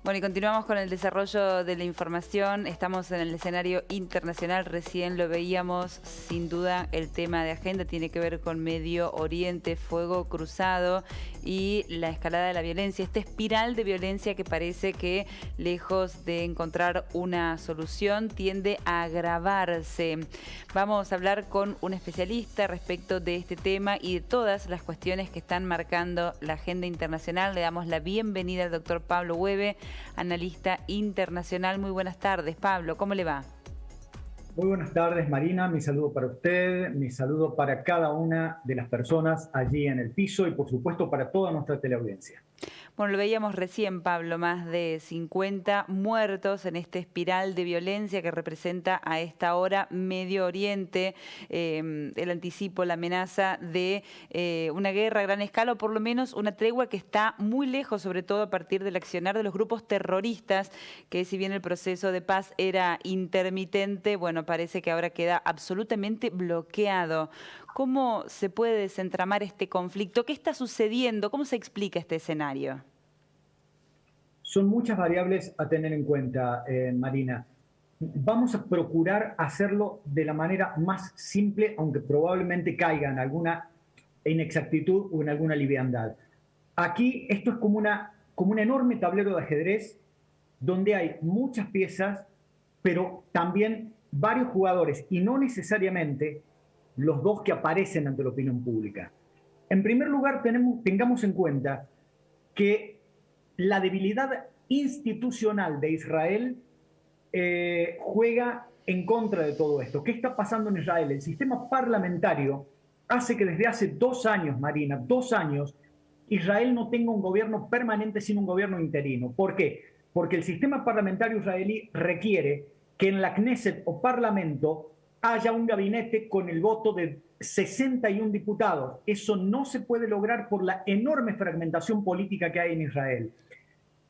Bueno, y continuamos con el desarrollo de la información. Estamos en el escenario internacional, recién lo veíamos, sin duda el tema de agenda tiene que ver con Medio Oriente, fuego cruzado y la escalada de la violencia, esta espiral de violencia que parece que, lejos de encontrar una solución, tiende a agravarse. Vamos a hablar con un especialista respecto de este tema y de todas las cuestiones que están marcando la agenda internacional. Le damos la bienvenida al doctor Pablo Hueve, analista internacional. Muy buenas tardes, Pablo, ¿cómo le va? Muy buenas tardes, Marina. Mi saludo para usted, mi saludo para cada una de las personas allí en el piso y, por supuesto, para toda nuestra teleaudiencia. Bueno, lo veíamos recién, Pablo, más de 50 muertos en esta espiral de violencia que representa a esta hora Medio Oriente, el anticipo, la amenaza de una guerra a gran escala, o por lo menos una tregua que está muy lejos, sobre todo a partir del accionar de los grupos terroristas, que si bien el proceso de paz era intermitente, bueno, parece que ahora queda absolutamente bloqueado. ¿Cómo se puede desentramar este conflicto? ¿Qué está sucediendo? ¿Cómo se explica este escenario? Son muchas variables a tener en cuenta, Marina. Vamos a procurar hacerlo de la manera más simple, aunque probablemente caiga en alguna inexactitud o en alguna liviandad. Aquí esto es como un enorme tablero de ajedrez donde hay muchas piezas, pero también varios jugadores y no necesariamente los dos que aparecen ante la opinión pública. En primer lugar, tengamos en cuenta que la debilidad institucional de Israel juega en contra de todo esto. ¿Qué está pasando en Israel? El sistema parlamentario hace que desde hace 2 años, Marina, 2 años, Israel no tenga un gobierno permanente sino un gobierno interino. ¿Por qué? Porque el sistema parlamentario israelí requiere que en la Knesset o Parlamento haya un gabinete con el voto de 61 diputados. Eso no se puede lograr por la enorme fragmentación política que hay en Israel.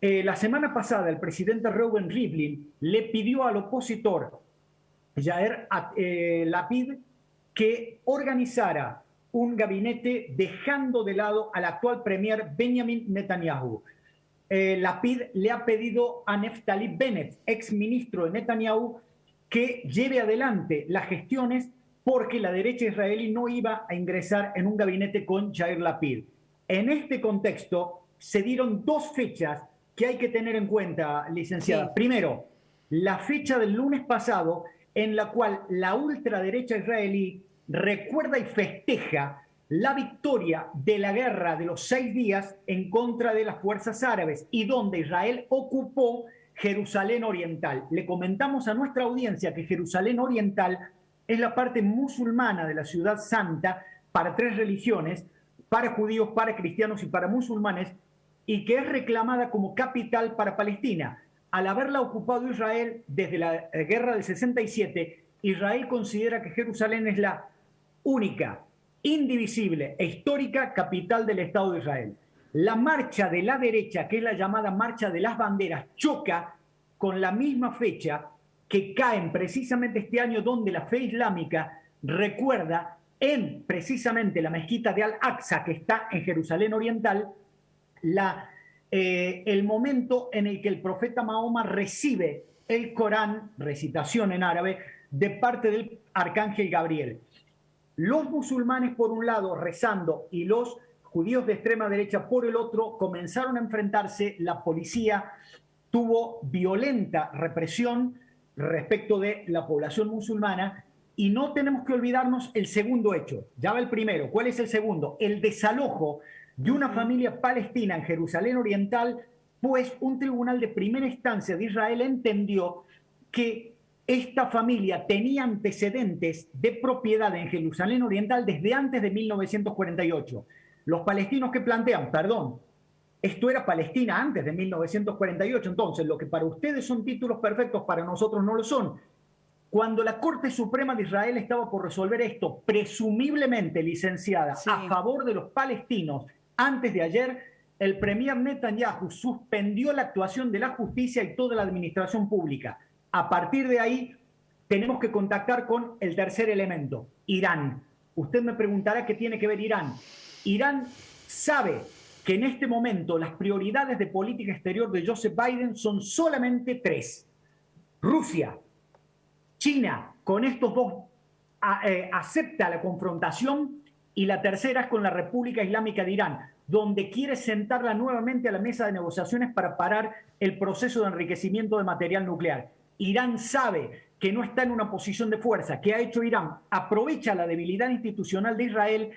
La semana pasada el presidente Reuven Rivlin le pidió al opositor Yair Lapid que organizara un gabinete dejando de lado al actual premier Benjamin Netanyahu. Lapid le ha pedido a Naftali Bennett, ex ministro de Netanyahu, que lleve adelante las gestiones porque la derecha israelí no iba a ingresar en un gabinete con Yair Lapid. En este contexto se dieron 2 fechas que hay que tener en cuenta, licenciada. Sí. Primero, la fecha del lunes pasado en la cual la ultraderecha israelí recuerda y festeja la victoria de la guerra de los 6 días en contra de las fuerzas árabes y donde Israel ocupó Jerusalén Oriental. Le comentamos a nuestra audiencia que Jerusalén Oriental es la parte musulmana de la ciudad santa para 3 religiones, para judíos, para cristianos y para musulmanes, y que es reclamada como capital para Palestina. Al haberla ocupado Israel desde la guerra del 67, Israel considera que Jerusalén es la única, indivisible e histórica capital del Estado de Israel. La marcha de la derecha, que es la llamada marcha de las banderas, choca con la misma fecha que caen precisamente este año, donde la fe islámica recuerda en precisamente la mezquita de Al-Aqsa, que está en Jerusalén Oriental, el momento en el que el profeta Mahoma recibe el Corán, recitación en árabe, de parte del arcángel Gabriel. Los musulmanes por un lado rezando y los judíos de extrema derecha por el otro comenzaron a enfrentarse. La policía tuvo violenta represión respecto de la población musulmana y no tenemos que olvidarnos el segundo hecho. Ya va el primero. ¿Cuál es el segundo? El desalojo de una familia palestina en Jerusalén Oriental, pues un tribunal de primera instancia de Israel entendió que esta familia tenía antecedentes de propiedad en Jerusalén Oriental desde antes de 1948. Los palestinos que plantean, perdón, esto era Palestina antes de 1948, entonces lo que para ustedes son títulos perfectos, para nosotros no lo son. Cuando la Corte Suprema de Israel estaba por resolver esto, presumiblemente, licenciada, sí, a favor de los palestinos, antes de ayer, el premier Netanyahu suspendió la actuación de la justicia y toda la administración pública. A partir de ahí, tenemos que contactar con el tercer elemento, Irán. Usted me preguntará qué tiene que ver Irán. Irán sabe que en este momento las prioridades de política exterior de Joseph Biden son solamente tres. Rusia, China, con estos dos acepta la confrontación, y la tercera es con la República Islámica de Irán, donde quiere sentarla nuevamente a la mesa de negociaciones para parar el proceso de enriquecimiento de material nuclear. Irán sabe que no está en una posición de fuerza. ¿Qué ha hecho Irán? Aprovecha la debilidad institucional de Israel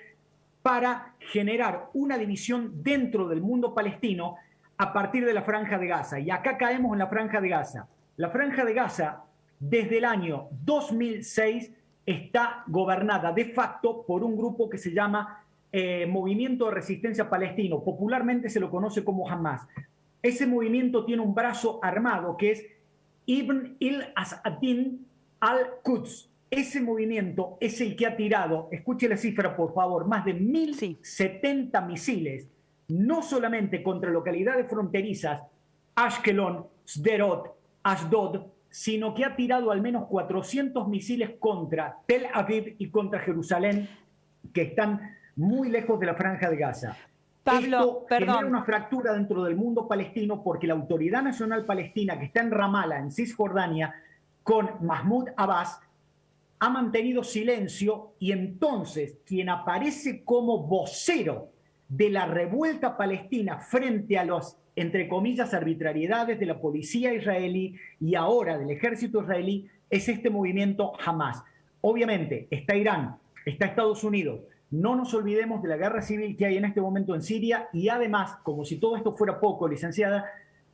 para generar una división dentro del mundo palestino a partir de la Franja de Gaza. Y acá caemos en la Franja de Gaza. La Franja de Gaza, desde el año 2006, está gobernada de facto por un grupo que se llama Movimiento de Resistencia Palestino. Popularmente se lo conoce como Hamas. Ese movimiento tiene un brazo armado que es Ibn al-Asadin al-Quds. Ese movimiento es el que ha tirado, escuche la cifra por favor, más de 1.070 misiles, no solamente contra localidades fronterizas, Ashkelon, Sderot, Ashdod, sino que ha tirado al menos 400 misiles contra Tel Aviv y contra Jerusalén, que están muy lejos de la Franja de Gaza. Pablo, Esto genera una fractura dentro del mundo palestino porque la Autoridad Nacional Palestina, que está en Ramallah, en Cisjordania, con Mahmoud Abbas, ha mantenido silencio, y entonces quien aparece como vocero de la revuelta palestina frente a los, entre comillas, arbitrariedades de la policía israelí y ahora del ejército israelí, es este movimiento Hamas. Obviamente está Irán, está Estados Unidos. No nos olvidemos de la guerra civil que hay en este momento en Siria, y además, como si todo esto fuera poco, licenciada,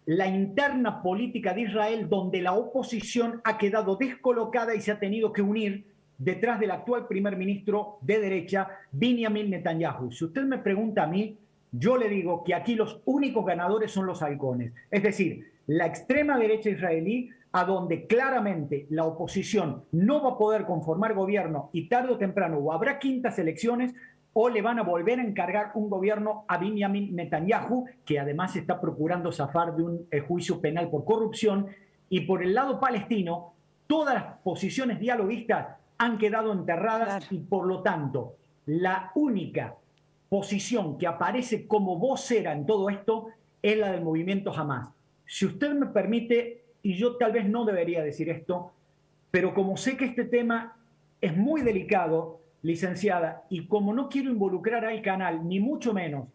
la interna política de Israel, donde la oposición ha quedado descolocada y se ha tenido que unir detrás del actual primer ministro de derecha, Benjamin Netanyahu. Si usted me pregunta a mí, yo le digo que aquí los únicos ganadores son los halcones, es decir, la extrema derecha israelí, a donde claramente la oposición no va a poder conformar gobierno, y tarde o temprano o habrá quintas elecciones o le van a volver a encargar un gobierno a Benjamin Netanyahu, que además está procurando zafar de un juicio penal por corrupción. Y por el lado palestino, todas las posiciones dialoguistas han quedado enterradas, claro. Y por lo tanto, la única posición que aparece como vocera en todo esto es la del movimiento Hamas. Si usted me permite, y yo tal vez no debería decir esto, pero como sé que este tema es muy delicado, licenciada, y como no quiero involucrar al canal, ni mucho menos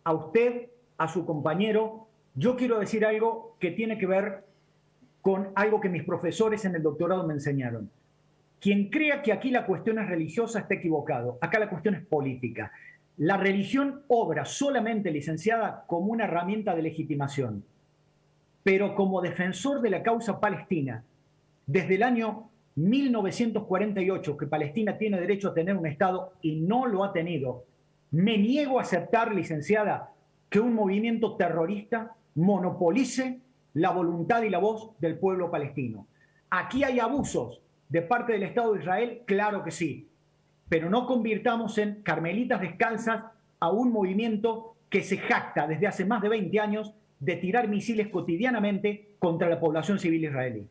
a usted, a su compañero, yo quiero decir algo que tiene que ver con algo que mis profesores en el doctorado me enseñaron. Quien crea que aquí la cuestión es religiosa está equivocado. Acá la cuestión es política. La religión obra solamente, licenciada, como una herramienta de legitimación. Pero como defensor de la causa palestina, desde el año 1948, que Palestina tiene derecho a tener un Estado y no lo ha tenido, me niego a aceptar, licenciada, que un movimiento terrorista monopolice la voluntad y la voz del pueblo palestino. Aquí hay abusos de parte del Estado de Israel, claro que sí, pero no convirtamos en carmelitas descalzas a un movimiento que se jacta desde hace más de 20 años de tirar misiles cotidianamente contra la población civil israelí.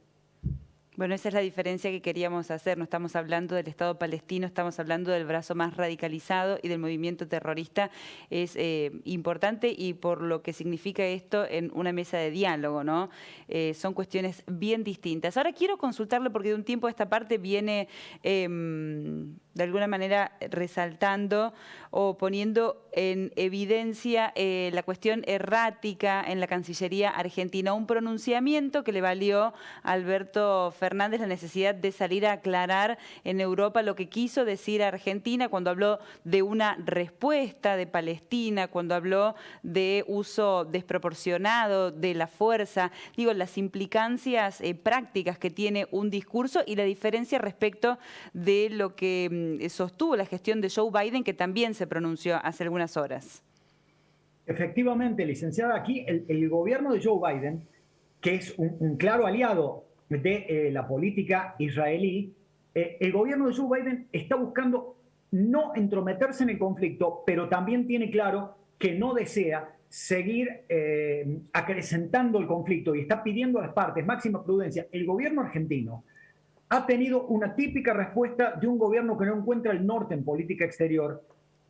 Bueno, esa es la diferencia que queríamos hacer. No estamos hablando del Estado palestino, estamos hablando del brazo más radicalizado y del movimiento terrorista. Es importante, y por lo que significa esto en una mesa de diálogo, ¿no? Son cuestiones bien distintas. Ahora quiero consultarle, porque de un tiempo a esta parte viene de alguna manera resaltando o poniendo en evidencia la cuestión errática en la Cancillería argentina, un pronunciamiento que le valió a Alberto Fernández la necesidad de salir a aclarar en Europa lo que quiso decir a Argentina cuando habló de una respuesta de Palestina, cuando habló de uso desproporcionado de la fuerza. Digo, las implicancias prácticas que tiene un discurso y la diferencia respecto de lo que sostuvo la gestión de Joe Biden, que también se pronunció hace algunas horas. Efectivamente, licenciada, aquí el gobierno de Joe Biden, que es un claro aliado de la política israelí, el gobierno de Joe Biden está buscando no entrometerse en el conflicto, pero también tiene claro que no desea seguir acrecentando el conflicto y está pidiendo a las partes máxima prudencia. El gobierno argentino ha tenido una típica respuesta de un gobierno que no encuentra el norte en política exterior,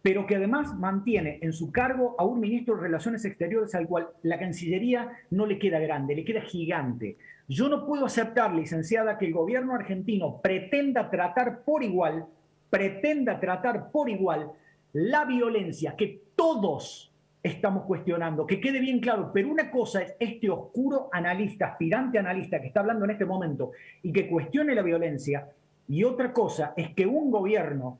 pero que además mantiene en su cargo a un ministro de Relaciones Exteriores al cual la Cancillería no le queda grande, le queda gigante. Yo no puedo aceptar, licenciada, que el gobierno argentino pretenda tratar por igual la violencia que todos estamos cuestionando, que quede bien claro, pero una cosa es este oscuro analista, aspirante analista que está hablando en este momento y que cuestione la violencia, y otra cosa es que un gobierno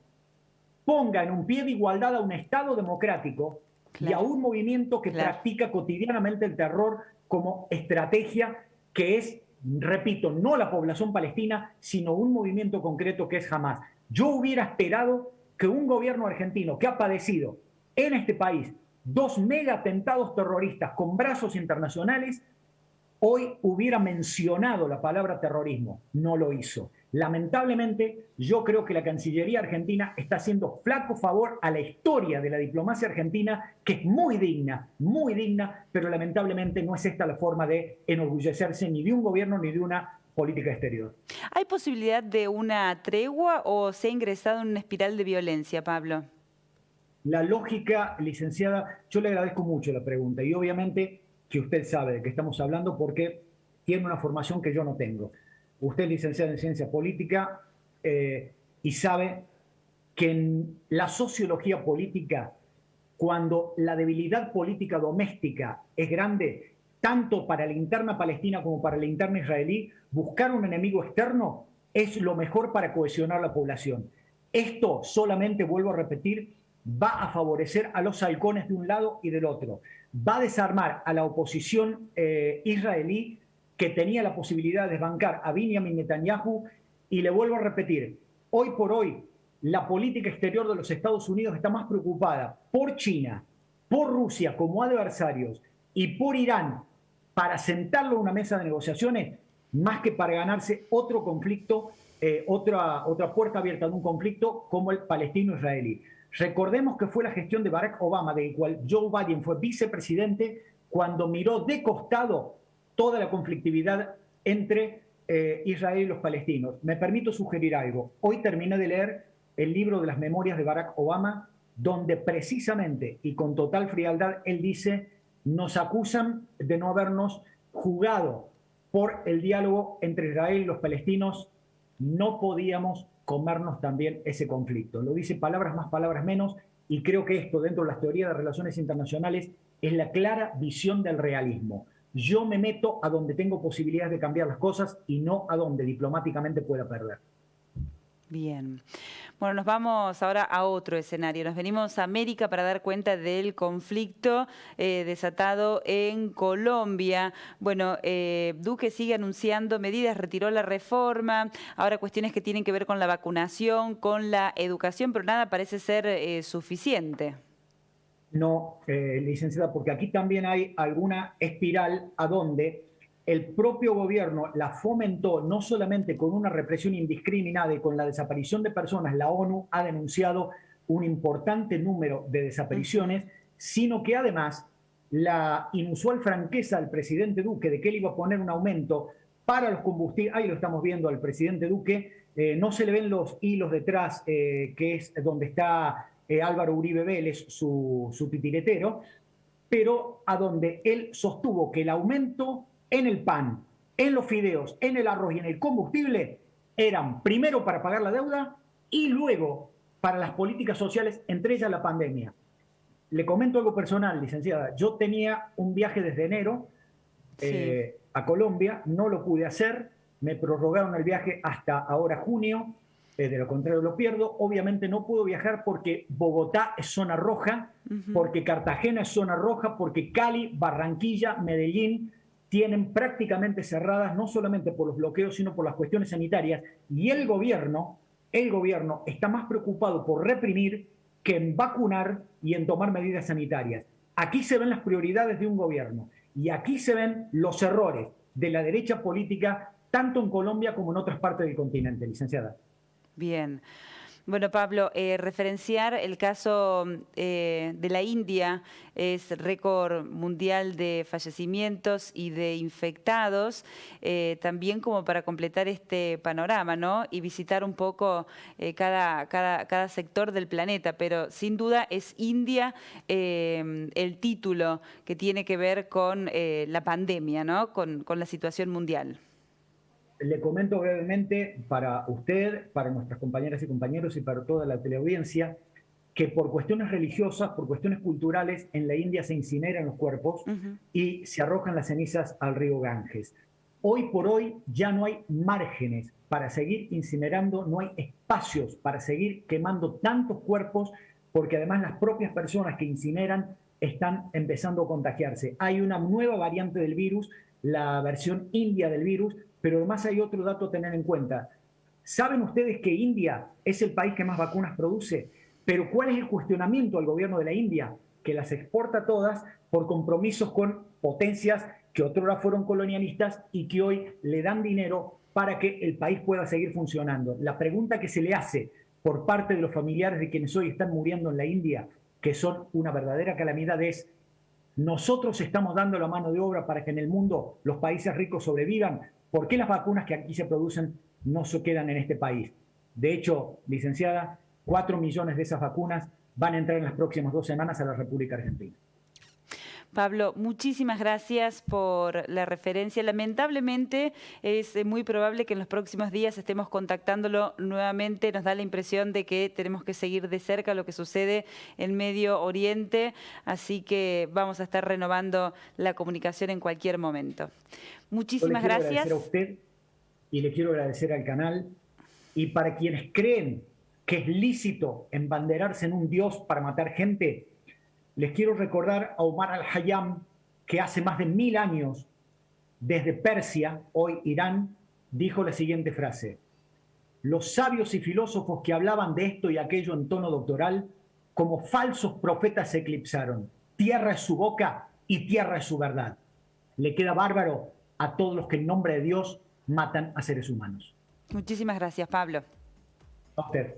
ponga en un pie de igualdad a un Estado democrático y a un movimiento que practica cotidianamente el terror como estrategia, que es, repito, no la población palestina, sino un movimiento concreto que es Hamás. Yo hubiera esperado que un gobierno argentino que ha padecido en este país 2 mega atentados terroristas con brazos internacionales, hoy hubiera mencionado la palabra terrorismo. No lo hizo. Lamentablemente, yo creo que la Cancillería argentina está haciendo flaco favor a la historia de la diplomacia argentina, que es muy digna, pero lamentablemente no es esta la forma de enorgullecerse ni de un gobierno ni de una política exterior. ¿Hay posibilidad de una tregua o se ha ingresado en una espiral de violencia, Pablo? La lógica, licenciada, yo le agradezco mucho la pregunta y obviamente que usted sabe de qué estamos hablando porque tiene una formación que yo no tengo. Usted es licenciado en ciencia política y sabe que en la sociología política, cuando la debilidad política doméstica es grande, tanto para la interna palestina como para la interna israelí, buscar un enemigo externo es lo mejor para cohesionar la población. Esto solamente, vuelvo a repetir, va a favorecer a los halcones de un lado y del otro. Va a desarmar a la oposición israelí que tenía la posibilidad de desbancar a Benjamin Netanyahu, y le vuelvo a repetir, hoy por hoy la política exterior de los Estados Unidos está más preocupada por China, por Rusia como adversarios y por Irán para sentarlo en una mesa de negociaciones, más que para ganarse otro conflicto, otra puerta abierta de un conflicto como el palestino-israelí. Recordemos que fue la gestión de Barack Obama, del cual Joe Biden fue vicepresidente, cuando miró de costado toda la conflictividad entre Israel y los palestinos. Me permito sugerir algo. Hoy terminé de leer el libro de las memorias de Barack Obama, donde precisamente y con total frialdad él dice: nos acusan de no habernos jugado por el diálogo entre Israel y los palestinos, no podíamos comernos también ese conflicto. Lo dice palabras más, palabras menos, y creo que esto, dentro de las teorías de relaciones internacionales, es la clara visión del realismo. Yo me meto a donde tengo posibilidades de cambiar las cosas y no a donde diplomáticamente pueda perder. Bien. Bueno, nos vamos ahora a otro escenario. Nos venimos a América para dar cuenta del conflicto desatado en Colombia. Bueno, Duque sigue anunciando medidas, retiró la reforma, ahora cuestiones que tienen que ver con la vacunación, con la educación, pero nada parece ser suficiente. No, licenciada, porque aquí también hay alguna espiral a donde el propio gobierno la fomentó, no solamente con una represión indiscriminada y con la desaparición de personas. La ONU ha denunciado un importante número de desapariciones, sino que además la inusual franqueza del presidente Duque de que él iba a poner un aumento para los combustibles. Ahí lo estamos viendo al presidente Duque, no se le ven los hilos detrás, que es donde está Álvaro Uribe Vélez, su titiretero, pero a donde él sostuvo que el aumento en el pan, en los fideos, en el arroz y en el combustible eran primero para pagar la deuda y luego para las políticas sociales, entre ellas la pandemia. Le comento algo personal, licenciada. Yo tenía un viaje desde enero a Colombia, no lo pude hacer, me prorrogaron el viaje hasta ahora junio, de lo contrario lo pierdo. Obviamente no puedo viajar porque Bogotá es zona roja, porque Cartagena es zona roja, porque Cali, Barranquilla, Medellín tienen prácticamente cerradas, no solamente por los bloqueos, sino por las cuestiones sanitarias. Y el gobierno está más preocupado por reprimir que en vacunar y en tomar medidas sanitarias. Aquí se ven las prioridades de un gobierno y aquí se ven los errores de la derecha política, tanto en Colombia como en otras partes del continente, licenciada. Bien. Bueno, Pablo, referenciar el caso de la India, es récord mundial de fallecimientos y de infectados, también como para completar este panorama, ¿no? Y visitar un poco cada sector del planeta, pero sin duda es India el título que tiene que ver con la pandemia, ¿no? Con la situación mundial. Le comento brevemente para usted, para nuestras compañeras y compañeros y para toda la teleaudiencia, que por cuestiones religiosas, por cuestiones culturales, en la India se incineran los cuerpos y se arrojan las cenizas al río Ganges. Hoy por hoy ya no hay márgenes para seguir incinerando, no hay espacios para seguir quemando tantos cuerpos, porque además las propias personas que incineran están empezando a contagiarse. Hay una nueva variante del virus, la versión india del virus, pero además hay otro dato a tener en cuenta. ¿Saben ustedes que India es el país que más vacunas produce? Pero ¿cuál es el cuestionamiento al gobierno de la India? Que las exporta todas por compromisos con potencias que otrora fueron colonialistas y que hoy le dan dinero para que el país pueda seguir funcionando. La pregunta que se le hace por parte de los familiares de quienes hoy están muriendo en la India, que son una verdadera calamidad, es: nosotros estamos dando la mano de obra para que en el mundo los países ricos sobrevivan. ¿Por qué las vacunas que aquí se producen no se quedan en este país? De hecho, licenciada, 4 millones de esas vacunas van a entrar en las próximas 2 semanas a la República Argentina. Pablo, muchísimas gracias por la referencia. Lamentablemente es muy probable que en los próximos días estemos contactándolo nuevamente. Nos da la impresión de que tenemos que seguir de cerca lo que sucede en Medio Oriente, así que vamos a estar renovando la comunicación en cualquier momento. Muchísimas gracias. Le quiero agradecer a usted y le quiero agradecer al canal. Y para quienes creen que es lícito embanderarse en un dios para matar gente, les quiero recordar a Omar al-Hayyam, que hace más de 1000 años, desde Persia, hoy Irán, dijo la siguiente frase: los sabios y filósofos que hablaban de esto y aquello en tono doctoral, como falsos profetas se eclipsaron. Tierra es su boca y tierra es su verdad. Le queda bárbaro a todos los que en nombre de Dios matan a seres humanos. Muchísimas gracias, Pablo. A usted.